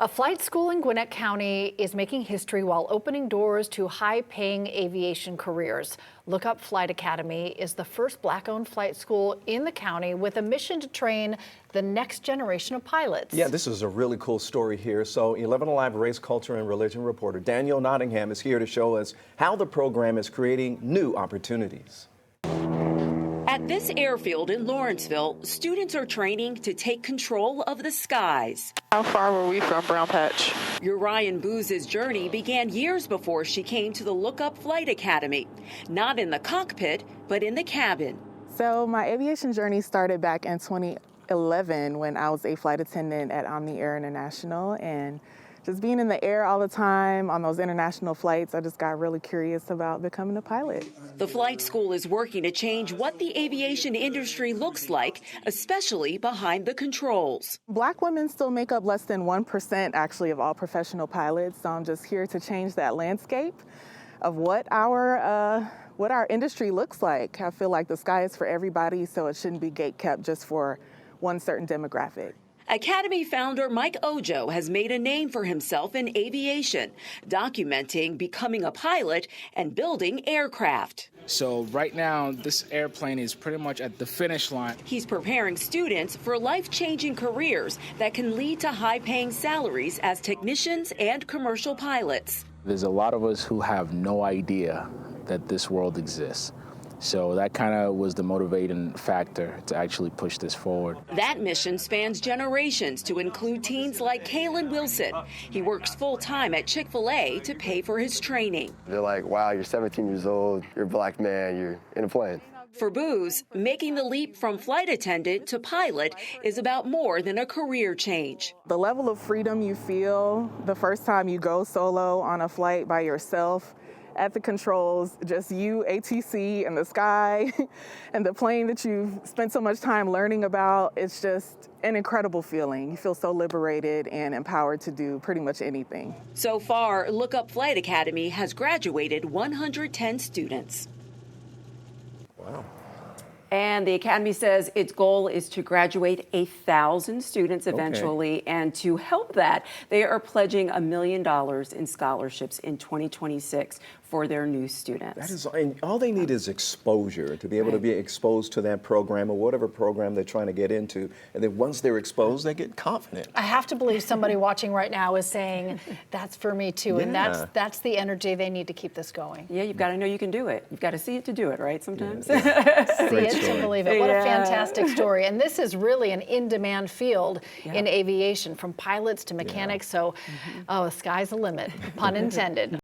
A flight school in Gwinnett County is making history while opening doors to high-paying aviation careers. Look Up Flight Academy is the first Black-owned flight school in the county with a mission to train the next generation of pilots. Yeah, this is a really cool story here. So 11 Alive race, culture, and religion reporter Danielle Nottingham is here to show us how the program is creating new opportunities. At this airfield in Lawrenceville, students are training to take control of the skies. How far were we from Brown Patch? Urian Booz's journey began years before she came to the Look Up Flight Academy. Not in the cockpit, but in the cabin. So my aviation journey started back in 2011 when I was a flight attendant at Omni Air International, and just being in the air all the time on those international flights, I just got really curious about becoming a pilot. The flight school is working to change what the aviation industry looks like, especially behind the controls. Black women still make up less than 1% actually of all professional pilots, so I'm just here to change that landscape of what our industry looks like. I feel like the sky is for everybody, so it shouldn't be gate-kept just for one certain demographic. Academy founder Mike Ojo has made a name for himself in aviation, documenting becoming a pilot and building aircraft. So right now, this airplane is pretty much at the finish line. He's preparing students for life-changing careers that can lead to high-paying salaries as technicians and commercial pilots. There's a lot of us who have no idea that this world exists. So that kind of was the motivating factor to actually push this forward. That mission spans generations to include teens like Kalen Wilson. He works full-time at Chick-fil-A to pay for his training. They're like, wow, you're 17 years old, you're a black man, you're in a plane. For Booz, making the leap from flight attendant to pilot is about more than a career change. The level of freedom you feel the first time you go solo on a flight by yourself, at the controls, just you, ATC, and the sky, and the plane that you've spent so much time learning about, it's just an incredible feeling. You feel so liberated and empowered to do pretty much anything. So far, Look Up Flight Academy has graduated 110 students. Wow. And the Academy says its goal is to graduate 1,000 students eventually. Okay. And to help that, they are pledging $1 million in scholarships in 2026 for their new students. That is, and all they need is exposure, to be able to be exposed to that program or whatever program they're trying to get into. And then once they're exposed, they get confident. I have to believe somebody watching right now is saying, that's for me too. Yeah. And that's the energy they need to keep this going. Yeah, you've got to know you can do it. You've got to see it to do it, right, sometimes? Yeah. See it to believe it. What a fantastic story. And this is really an in-demand field in aviation, from pilots to mechanics. So, the sky's the limit, pun intended.